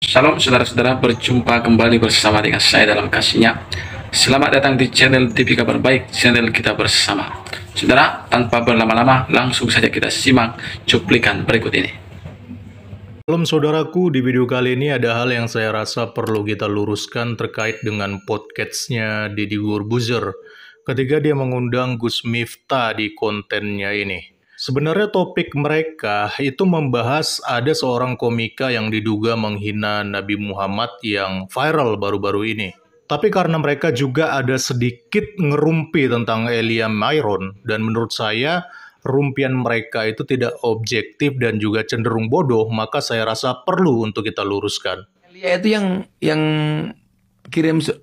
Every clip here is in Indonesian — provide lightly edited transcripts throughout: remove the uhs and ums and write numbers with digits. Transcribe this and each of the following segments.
Shalom saudara-saudara, berjumpa kembali bersama dengan saya dalam kasihnya. Selamat datang di channel TV Kabar Baik, channel kita bersama. Saudara, tanpa berlama-lama, langsung saja kita simak cuplikan berikut ini. Shalom saudaraku, di video kali ini ada hal yang saya rasa perlu kita luruskan terkait dengan podcastnya Deddy Corbuzier ketika dia mengundang Gus Miftah di kontennya ini. Sebenarnya topik mereka itu membahas ada seorang komika yang diduga menghina Nabi Muhammad yang viral baru-baru ini. Tapi karena mereka juga ada sedikit ngerumpi tentang Elia Miron, dan menurut saya rumpian mereka itu tidak objektif dan juga cenderung bodoh, maka saya rasa perlu untuk kita luruskan. Elia itu yang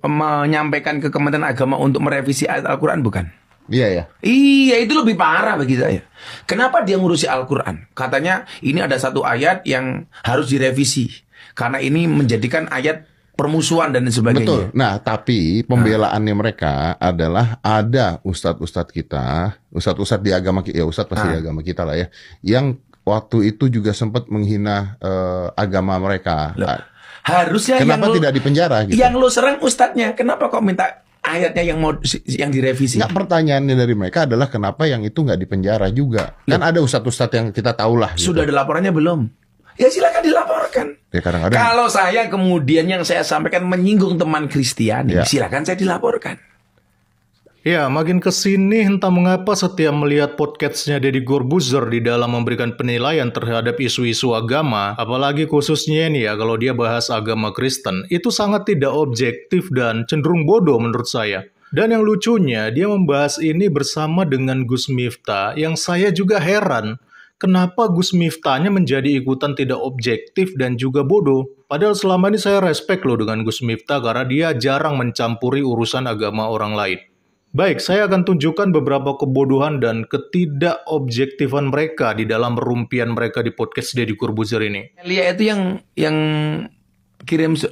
menyampaikan ke Kementerian Agama untuk merevisi ayat Al-Quran, bukan? Iya ya. Iya, itu lebih parah bagi saya. Kenapa dia ngurusi Al-Quran? Katanya ini ada satu ayat yang harus direvisi karena ini menjadikan ayat permusuhan dan sebagainya. Betul. Nah, tapi pembelaannya mereka adalah ada ustadz-ustadz kita, ustadz-ustadz di agama kita, ya ustadz pasti di agama kita lah ya, yang waktu itu juga sempat menghina agama mereka. Loh, harusnya kenapa yang tidak dipenjara gitu? Yang lo serang ustadznya, kenapa kok minta ayatnya yang direvisi? Nggak, pertanyaannya dari mereka adalah kenapa yang itu nggak dipenjara juga? Kan ada ustadz-ustadz yang kita tahu lah. Gitu. Sudah ada laporannya belum? Ya silakan dilaporkan. Ya, kadang-kadang. Kalau saya kemudian yang saya sampaikan menyinggung teman Kristiani, ya, silakan saya dilaporkan. Ya, makin kesini entah mengapa setiap melihat podcastnya Deddy Corbuzier di dalam memberikan penilaian terhadap isu-isu agama, apalagi khususnya ini ya kalau dia bahas agama Kristen, itu sangat tidak objektif dan cenderung bodoh menurut saya. Dan yang lucunya, dia membahas ini bersama dengan Gus Miftah, yang saya juga heran. Kenapa Gus Miftahnya menjadi ikutan tidak objektif dan juga bodoh? Padahal selama ini saya respect loh dengan Gus Miftah karena dia jarang mencampuri urusan agama orang lain. Baik, saya akan tunjukkan beberapa kebodohan dan ketidakobjektifan mereka di dalam rumpian mereka di podcast Deddy Corbuzier ini. Elia itu yang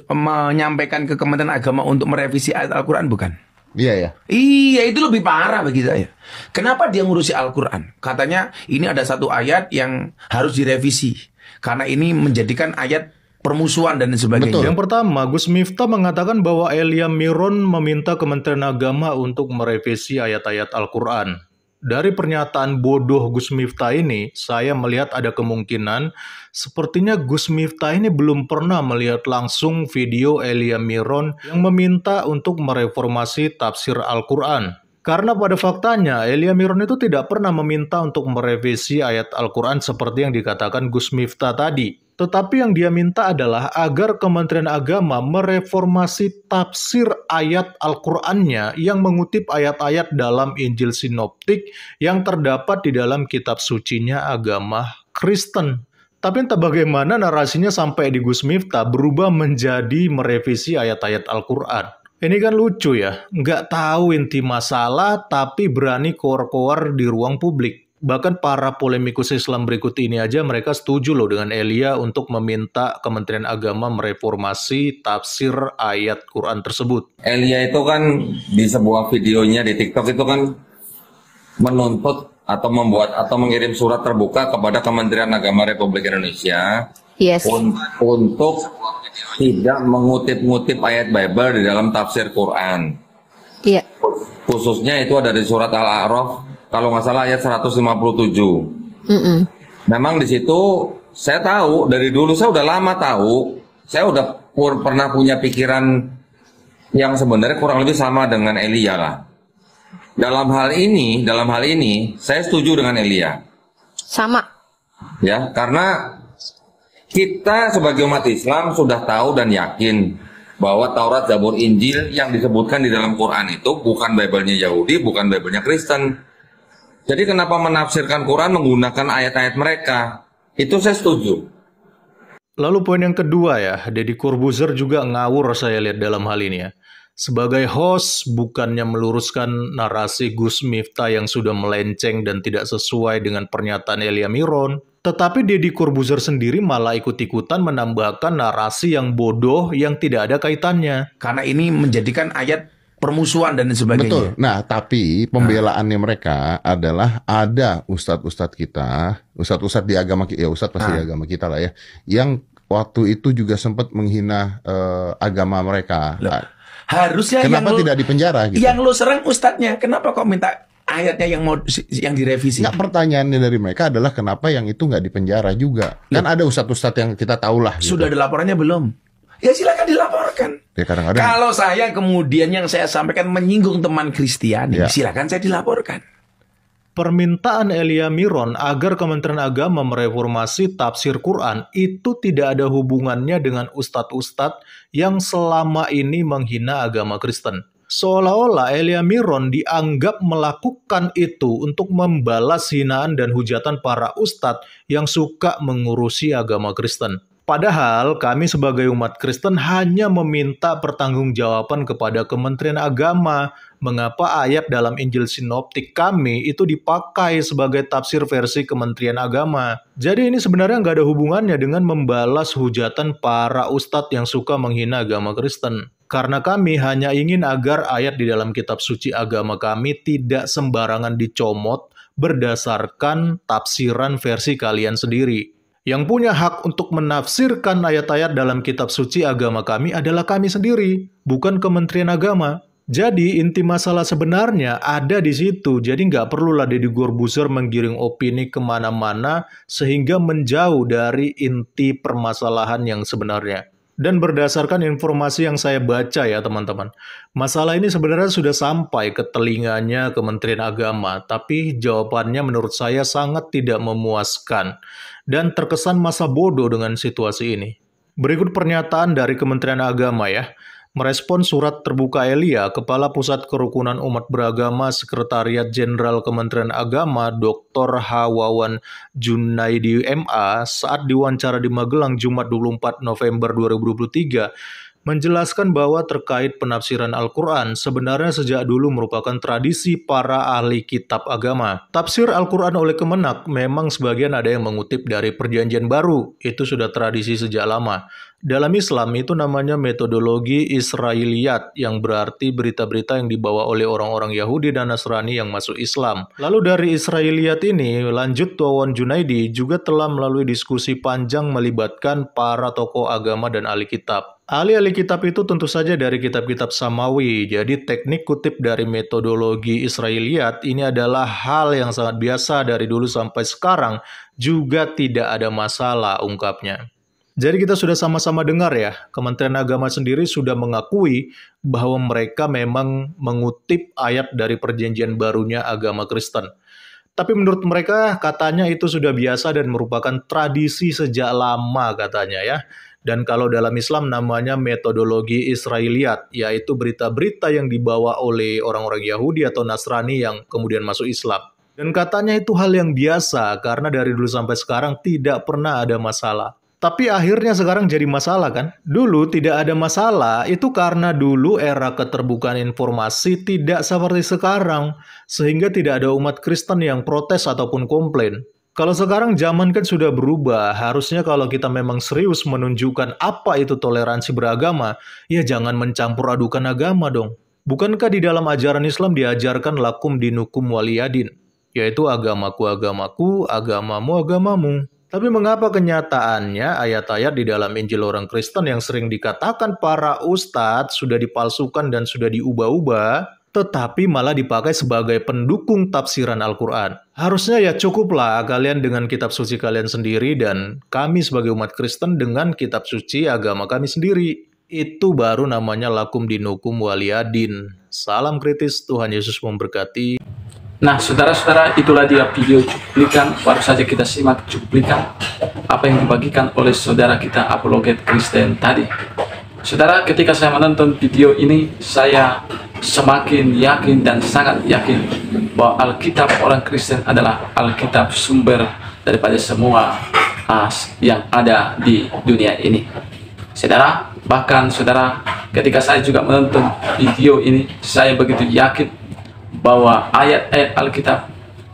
menyampaikan ke Kementerian Agama untuk merevisi ayat Al-Quran, bukan? Iya ya. Iya, itu lebih parah bagi saya. Kenapa dia ngurusi Al-Quran? Katanya ini ada satu ayat yang harus direvisi karena ini menjadikan ayat permusuhan dan sebagainya. Betul. Yang pertama, Gus Miftah mengatakan bahwa Elia Miron meminta Kementerian Agama untuk merevisi ayat-ayat Al-Quran. Dari pernyataan bodoh Gus Miftah ini, saya melihat ada kemungkinan sepertinya Gus Miftah ini belum pernah melihat langsung video Elia Miron yang meminta untuk mereformasi tafsir Al-Quran. Karena pada faktanya, Elia Miron itu tidak pernah meminta untuk merevisi ayat Al-Quran seperti yang dikatakan Gus Miftah tadi. Tetapi yang dia minta adalah agar Kementerian Agama mereformasi tafsir ayat Al-Qur'annya yang mengutip ayat-ayat dalam Injil Sinoptik yang terdapat di dalam kitab sucinya agama Kristen. Tapi entah bagaimana narasinya sampai di Gus Miftah berubah menjadi merevisi ayat-ayat Al-Qur'an. Ini kan lucu ya, nggak tahu inti masalah tapi berani koar-koar di ruang publik. Bahkan para polemikus Islam berikut ini aja mereka setuju loh dengan Elia untuk meminta Kementerian Agama mereformasi tafsir ayat Quran tersebut. Elia itu kan di sebuah videonya di TikTok itu kan menuntut atau membuat atau mengirim surat terbuka kepada Kementerian Agama Republik Indonesia untuk tidak mengutip-ngutip ayat Bible di dalam tafsir Quran. Iya. Khususnya itu ada di surat Al-A'raf kalau nggak salah ayat 157. Memang di situ saya tahu dari dulu, saya udah lama tahu, saya udah pernah punya pikiran yang sebenarnya kurang lebih sama dengan Elia lah. Dalam hal ini saya setuju dengan Elia. Sama. Ya, karena kita sebagai umat Islam sudah tahu dan yakin bahwa Taurat, Zabur, Injil yang disebutkan di dalam Quran itu bukan Bible-nya Yahudi, bukan Bible-nya Kristen. Jadi kenapa menafsirkan Quran menggunakan ayat-ayat mereka? Itu saya setuju. Lalu poin yang kedua ya, Deddy Corbuzier juga ngawur saya lihat dalam hal ini ya. Sebagai host, bukannya meluruskan narasi Gus Miftah yang sudah melenceng dan tidak sesuai dengan pernyataan Elia Miron, tetapi Deddy Corbuzier sendiri malah ikut-ikutan menambahkan narasi yang bodoh yang tidak ada kaitannya. Karena ini menjadikan ayat permusuhan dan sebagainya. Betul. Nah, tapi pembelaannya mereka adalah ada ustadz-ustadz kita, ustadz-ustadz di agama kita, ya ustadz pasti di agama kita lah ya, yang waktu itu juga sempat menghina agama mereka. Harusnya Kenapa tidak dipenjara gitu? Yang lo serang ustadznya, kenapa kok minta ayatnya yang direvisi? Nggak, pertanyaannya dari mereka adalah kenapa yang itu nggak dipenjara juga? Kan ada ustadz-ustadz yang kita tahu lah. Gitu. Sudah ada laporannya belum? Ya silakan dilaporkan. Ya, kadang-kadang Kalau saya kemudian yang saya sampaikan menyinggung teman Kristiani, Ya. silakan saya dilaporkan. Permintaan Elia Miron agar Kementerian Agama mereformasi tafsir Quran itu tidak ada hubungannya dengan ustadz-ustadz yang selama ini menghina agama Kristen. Seolah-olah Elia Miron dianggap melakukan itu untuk membalas hinaan dan hujatan para ustadz yang suka mengurusi agama Kristen. Padahal kami sebagai umat Kristen hanya meminta pertanggungjawaban kepada Kementerian Agama. Mengapa ayat dalam Injil Sinoptik kami itu dipakai sebagai tafsir versi Kementerian Agama? Jadi ini sebenarnya nggak ada hubungannya dengan membalas hujatan para ustadz yang suka menghina agama Kristen. Karena kami hanya ingin agar ayat di dalam kitab suci agama kami tidak sembarangan dicomot berdasarkan tafsiran versi kalian sendiri. Yang punya hak untuk menafsirkan ayat-ayat dalam kitab suci agama kami adalah kami sendiri, bukan Kementerian Agama. Jadi inti masalah sebenarnya ada di situ, jadi nggak perlulah Deddy Corbuzier menggiring opini kemana-mana sehingga menjauh dari inti permasalahan yang sebenarnya. Dan berdasarkan informasi yang saya baca ya teman-teman, masalah ini sebenarnya sudah sampai ke telinganya Kementerian Agama, tapi jawabannya menurut saya sangat tidak memuaskan dan terkesan masa bodoh dengan situasi ini. Berikut pernyataan dari Kementerian Agama ya. Merespon surat terbuka Elia, Kepala Pusat Kerukunan Umat Beragama Sekretariat Jenderal Kementerian Agama Dr. H. Wawan Junaidi MA saat diwawancara di Magelang Jumat 24 November 2023 menjelaskan bahwa terkait penafsiran Al-Quran sebenarnya sejak dulu merupakan tradisi para ahli kitab agama. Tafsir Al-Quran oleh Kemenak memang sebagian ada yang mengutip dari Perjanjian Baru, itu sudah tradisi sejak lama. Dalam Islam itu namanya metodologi Israiliyat yang berarti berita-berita yang dibawa oleh orang-orang Yahudi dan Nasrani yang masuk Islam. Lalu dari Israiliyat ini, lanjut Wawan Junaidi juga telah melalui diskusi panjang melibatkan para tokoh agama dan ahli kitab. Ahli-ahli kitab itu tentu saja dari kitab-kitab Samawi, jadi teknik kutip dari metodologi Israiliyat ini adalah hal yang sangat biasa dari dulu sampai sekarang, juga tidak ada masalah ungkapnya. Jadi kita sudah sama-sama dengar ya, Kementerian Agama sendiri sudah mengakui bahwa mereka memang mengutip ayat dari perjanjian barunya agama Kristen. Tapi menurut mereka katanya itu sudah biasa dan merupakan tradisi sejak lama katanya ya. Dan kalau dalam Islam namanya metodologi Israiliyat, yaitu berita-berita yang dibawa oleh orang-orang Yahudi atau Nasrani yang kemudian masuk Islam. Dan katanya itu hal yang biasa karena dari dulu sampai sekarang tidak pernah ada masalah. Tapi akhirnya sekarang jadi masalah kan? Dulu tidak ada masalah, itu karena dulu era keterbukaan informasi tidak seperti sekarang. Sehingga tidak ada umat Kristen yang protes ataupun komplain. Kalau sekarang zaman kan sudah berubah, harusnya kalau kita memang serius menunjukkan apa itu toleransi beragama, ya jangan mencampur adukan agama dong. Bukankah di dalam ajaran Islam diajarkan lakum dinukum waliyadin, yaitu agamaku agamaku, agamamu agamamu. Tapi mengapa kenyataannya ayat-ayat di dalam Injil orang Kristen yang sering dikatakan para ustadz sudah dipalsukan dan sudah diubah-ubah, tetapi malah dipakai sebagai pendukung tafsiran Al-Quran. Harusnya ya cukuplah kalian dengan kitab suci kalian sendiri dan kami sebagai umat Kristen dengan kitab suci agama kami sendiri. Itu baru namanya lakum dinukum waliyadin. Salam kritis, Tuhan Yesus memberkati. Nah, saudara-saudara, itulah dia video cuplikan. Baru saja kita simak cuplikan apa yang dibagikan oleh saudara kita apologet Kristen tadi. Saudara, ketika saya menonton video ini, saya semakin yakin dan sangat yakin bahwa Alkitab orang Kristen adalah Alkitab sumber daripada semua yang ada di dunia ini. Saudara, bahkan saudara, ketika saya juga menonton video ini, saya begitu yakin bahwa ayat-ayat Alkitab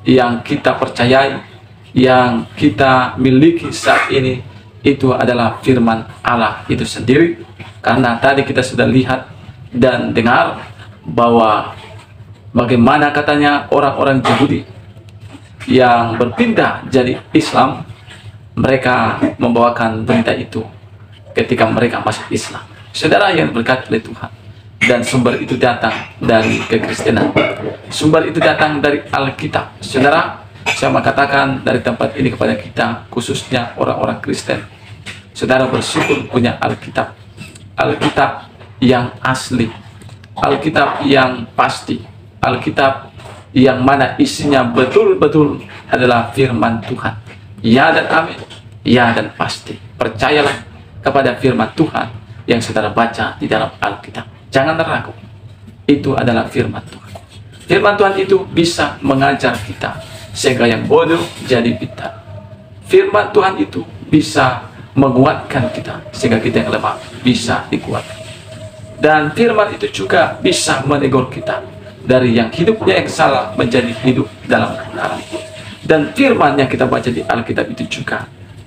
yang kita percayai, yang kita miliki saat ini, itu adalah firman Allah itu sendiri. Karena tadi kita sudah lihat dan dengar bahwa bagaimana katanya orang-orang Yahudi yang berpindah jadi Islam, mereka membawakan berita itu ketika mereka masuk Islam. Saudara yang berkati oleh Tuhan. Dan sumber itu datang dari kekristenan. Sumber itu datang dari Alkitab. Saudara, saya mau katakan dari tempat ini kepada kita, khususnya orang-orang Kristen. Saudara bersyukur punya Alkitab. Alkitab yang asli. Alkitab yang pasti. Alkitab yang mana isinya betul-betul adalah firman Tuhan. Ya dan amin. Ya dan pasti. Percayalah kepada firman Tuhan yang saudara baca di dalam Alkitab. Jangan ragu. Itu adalah firman Tuhan. Firman Tuhan itu bisa mengajar kita sehingga yang bodoh jadi pintar. Firman Tuhan itu bisa menguatkan kita sehingga kita yang lemah bisa dikuatkan. Dan firman itu juga bisa menegur kita dari yang hidupnya yang salah menjadi hidup dalam kebenaran. Dan firman yang kita baca di Alkitab itu juga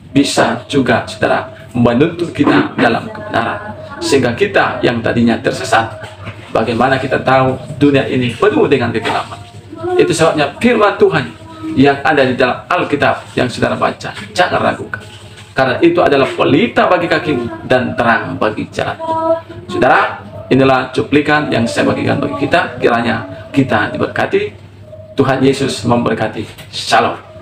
bisa juga saudara menuntun kita dalam kebenaran. Sehingga kita yang tadinya tersesat, bagaimana kita tahu dunia ini penuh dengan kegelapan. Itu sebabnya firman Tuhan yang ada di dalam Alkitab yang saudara baca, jangan ragukan. Karena itu adalah pelita bagi kakimu dan terang bagi jalanmu. Saudara, inilah cuplikan yang saya bagikan bagi kita. Kiranya kita diberkati. Tuhan Yesus memberkati. Shalom.